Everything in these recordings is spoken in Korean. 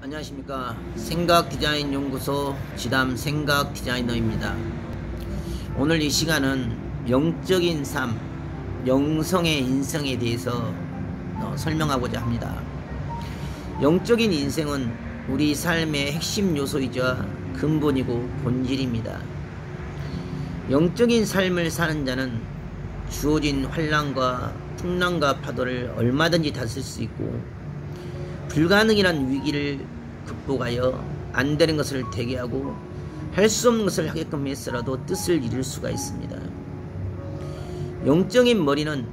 안녕하십니까. 생각디자인연구소 지담 생각디자이너입니다. 오늘 이 시간은 영적인 삶, 영성의 인생에 대해서 설명하고자 합니다. 영적인 인생은 우리 삶의 핵심 요소이자 근본이고 본질입니다. 영적인 삶을 사는 자는 주어진 환난과 풍랑과 파도를 얼마든지 다스릴 수 있고, 불가능이란 위기를 극복하여 안 되는 것을 대개하고 할 수 없는 것을 하게끔 했으라도 뜻을 이룰 수가 있습니다. 영적인 머리는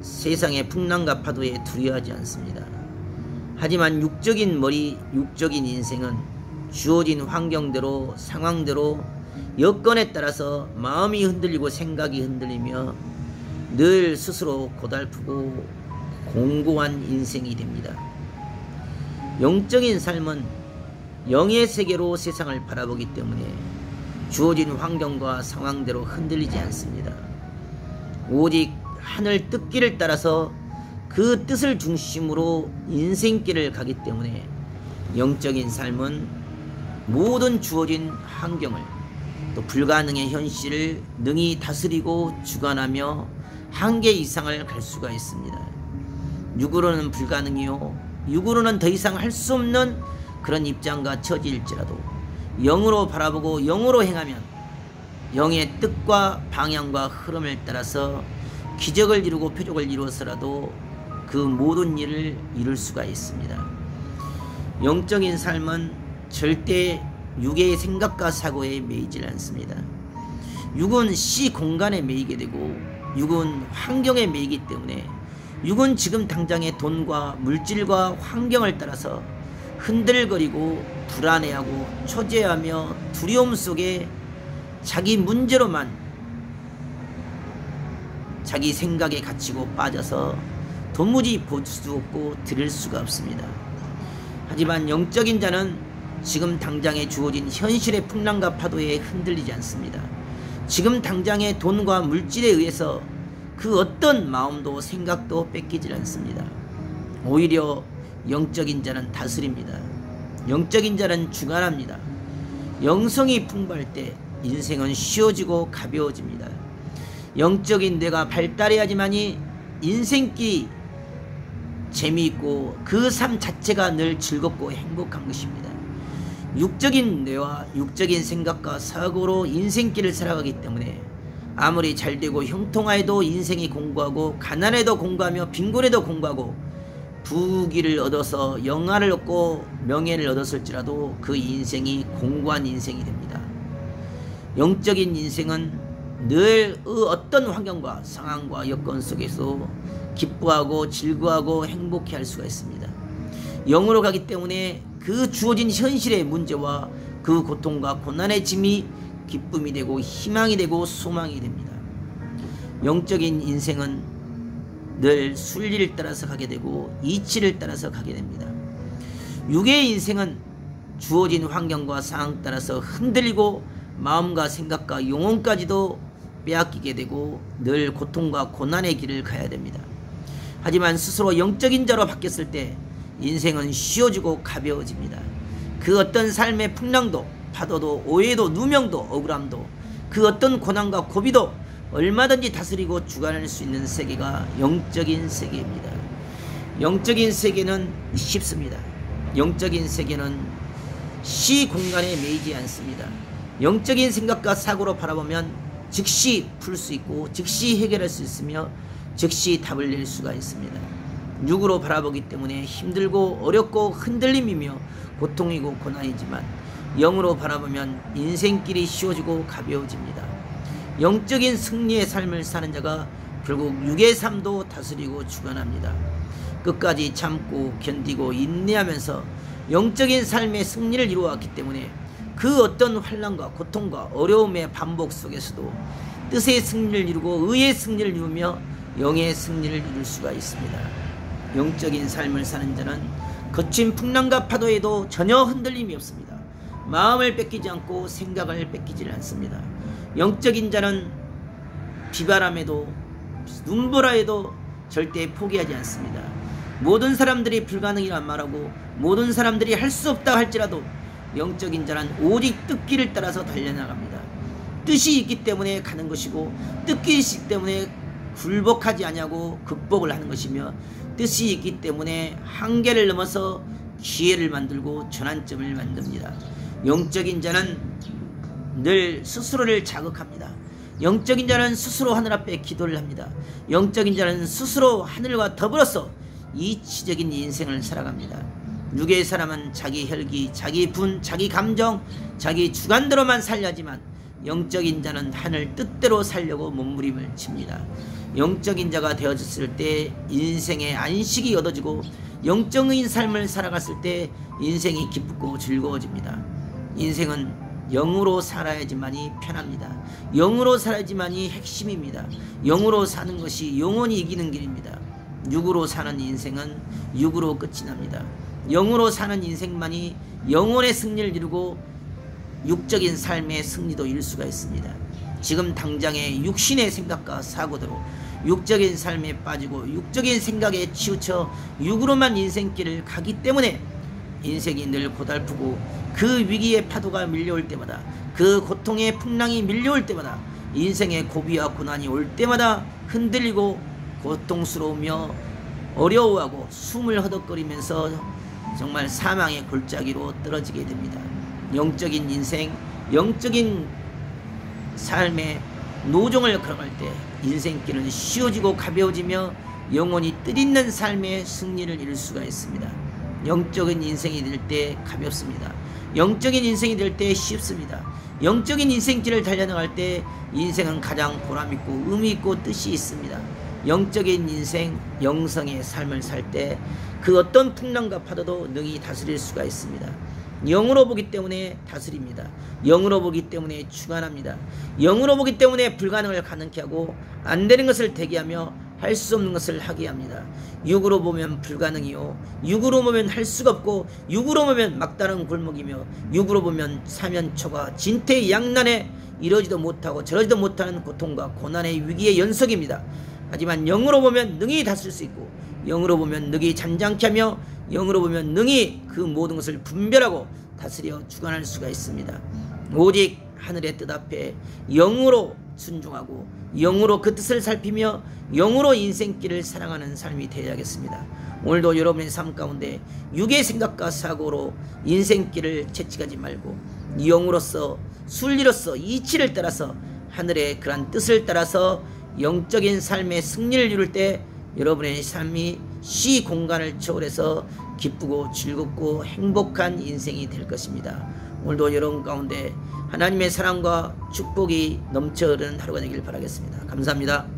세상의 풍랑과 파도에 두려워하지 않습니다. 하지만 육적인 머리, 육적인 인생은 주어진 환경대로, 상황대로, 여건에 따라서 마음이 흔들리고 생각이 흔들리며 늘 스스로 고달프고 공고한 인생이 됩니다. 영적인 삶은 영의 세계로 세상을 바라보기 때문에 주어진 환경과 상황대로 흔들리지 않습니다. 오직 하늘 뜻길을 따라서 그 뜻을 중심으로 인생길을 가기 때문에 영적인 삶은 모든 주어진 환경을, 또 불가능의 현실을 능히 다스리고 주관하며 한계 이상을 갈 수가 있습니다. 육으로는 불가능이요, 육으로는 더 이상 할 수 없는 그런 입장과 처지일지라도 영으로 바라보고 영으로 행하면 영의 뜻과 방향과 흐름을 따라서 기적을 이루고 표적을 이루어서라도 그 모든 일을 이룰 수가 있습니다. 영적인 삶은 절대 육의 생각과 사고에 매이질 않습니다. 육은 시 공간에 매이게 되고 육은 환경에 매이기 때문에 육은 지금 당장의 돈과 물질과 환경을 따라서 흔들거리고 불안해하고 초조해하며 두려움 속에 자기 문제로만, 자기 생각에 갇히고 빠져서 도무지 볼 수 없고 들을 수가 없습니다. 하지만 영적인 자는 지금 당장에 주어진 현실의 풍랑과 파도에 흔들리지 않습니다. 지금 당장의 돈과 물질에 의해서 그 어떤 마음도 생각도 뺏기질 않습니다. 오히려 영적인 자는 다스립니다. 영적인 자는 주관합니다. 영성이 풍부할 때 인생은 쉬워지고 가벼워집니다. 영적인 뇌가 발달해야지만이 인생길이 재미있고 그 삶 자체가 늘 즐겁고 행복한 것입니다. 육적인 뇌와 육적인 생각과 사고로 인생길을 살아가기 때문에 아무리 잘되고 형통하여도 인생이 공고하고, 가난해도 공고하며 빈곤해도 공고하고, 부귀를 얻어서 영화를 얻고 명예를 얻었을지라도 그 인생이 공고한 인생이 됩니다. 영적인 인생은 늘 어떤 환경과 상황과 여건 속에서 기뻐하고 즐거워하고 행복해 할 수가 있습니다. 영으로 가기 때문에 그 주어진 현실의 문제와 그 고통과 고난의 짐이 기쁨이 되고 희망이 되고 소망이 됩니다. 영적인 인생은 늘 순리를 따라서 가게 되고 이치를 따라서 가게 됩니다. 육의 인생은 주어진 환경과 상황 따라서 흔들리고 마음과 생각과 영혼까지도 빼앗기게 되고 늘 고통과 고난의 길을 가야 됩니다. 하지만 스스로 영적인 자로 바뀌었을 때 인생은 쉬워지고 가벼워집니다. 그 어떤 삶의 풍랑도, 파도도, 오해도, 누명도, 억울함도, 그 어떤 고난과 고비도 얼마든지 다스리고 주관할 수 있는 세계가 영적인 세계입니다. 영적인 세계는 쉽습니다. 영적인 세계는 시 공간에 매이지 않습니다. 영적인 생각과 사고로 바라보면 즉시 풀 수 있고 즉시 해결할 수 있으며 즉시 답을 낼 수가 있습니다. 육으로 바라보기 때문에 힘들고 어렵고 흔들림이며 고통이고 고난이지만 영으로 바라보면 인생길이 쉬워지고 가벼워집니다. 영적인 승리의 삶을 사는 자가 결국 육의 삶도 다스리고 주관합니다. 끝까지 참고 견디고 인내하면서 영적인 삶의 승리를 이루어왔기 때문에 그 어떤 환난과 고통과 어려움의 반복 속에서도 뜻의 승리를 이루고 의의 승리를 이루며 영의 승리를 이룰 수가 있습니다. 영적인 삶을 사는 자는 거친 풍랑과 파도에도 전혀 흔들림이 없습니다. 마음을 뺏기지 않고 생각을 뺏기지 않습니다. 영적인 자는 비바람에도 눈보라에도 절대 포기하지 않습니다. 모든 사람들이 불가능이란 말하고 모든 사람들이 할 수 없다 할지라도 영적인 자는 오직 뜻길을 따라서 달려나갑니다. 뜻이 있기 때문에 가는 것이고 뜻이 있기 때문에 굴복하지 아니하고 극복을 하는 것이며 뜻이 있기 때문에 한계를 넘어서 기회를 만들고 전환점을 만듭니다. 영적인 자는 늘 스스로를 자극합니다. 영적인 자는 스스로 하늘 앞에 기도를 합니다. 영적인 자는 스스로 하늘과 더불어서 이치적인 인생을 살아갑니다. 육의 사람은 자기 혈기, 자기 분, 자기 감정, 자기 주관대로만 살려지만 영적인 자는 하늘 뜻대로 살려고 몸부림을 칩니다. 영적인 자가 되어졌을 때 인생의 안식이 얻어지고 영적인 삶을 살아갔을 때 인생이 기쁘고 즐거워집니다. 인생은 영으로 살아야지만이 편합니다. 영으로 살아야지만이 핵심입니다. 영으로 사는 것이 영원히 이기는 길입니다. 육으로 사는 인생은 육으로 끝이 납니다. 영으로 사는 인생만이 영혼의 승리를 이루고 육적인 삶의 승리도 이룰 수가 있습니다. 지금 당장의 육신의 생각과 사고대로 육적인 삶에 빠지고 육적인 생각에 치우쳐 육으로만 인생길을 가기 때문에 인생이 늘 고달프고 그 위기의 파도가 밀려올 때마다 그 고통의 풍랑이 밀려올 때마다 인생의 고비와 고난이 올 때마다 흔들리고 고통스러우며 어려워하고 숨을 허덕거리면서 정말 사망의 골짜기로 떨어지게 됩니다. 영적인 인생, 영적인 삶의 노종을 걸어갈 때 인생길은 쉬워지고 가벼워지며 영원히 뜻있는 삶의 승리를 이룰 수가 있습니다. 영적인 인생이 될 때 가볍습니다. 영적인 인생이 될 때 쉽습니다. 영적인 인생길을 달려나갈 때 인생은 가장 보람있고 의미있고 뜻이 있습니다. 영적인 인생, 영성의 삶을 살 때 그 어떤 풍랑과 파도도 능히 다스릴 수가 있습니다. 영으로 보기 때문에 다스립니다. 영으로 보기 때문에 주관합니다. 영으로 보기 때문에 불가능을 가능케 하고 안 되는 것을 되게 하며 할 수 없는 것을 하게 합니다. 육으로 보면 불가능이요, 육으로 보면 할 수가 없고, 육으로 보면 막다른 골목이며, 육으로 보면 사면초가 진퇴양난에 이러지도 못하고 저러지도 못하는 고통과 고난의 위기의 연속입니다. 하지만 영으로 보면 능히 다스릴 수 있고, 영으로 보면 능히 잠잠케 하며, 영으로 보면 능히 그 모든 것을 분별하고 다스려 주관할 수가 있습니다. 오직 하늘의 뜻 앞에 영으로 순종하고 영으로 그 뜻을 살피며 영으로 인생길을 사랑하는 삶이 되어야겠습니다. 오늘도 여러분의 삶 가운데 육의 생각과 사고로 인생길을 채찍하지 말고 영으로서 순리로서 이치를 따라서 하늘의 그런 뜻을 따라서 영적인 삶의 승리를 이룰 때 여러분의 삶이 시 공간을 초월해서 기쁘고 즐겁고 행복한 인생이 될 것입니다. 오늘도 여러분 가운데 하나님의 사랑과 축복이 넘쳐 흐르는 하루가 되길 바라겠습니다. 감사합니다.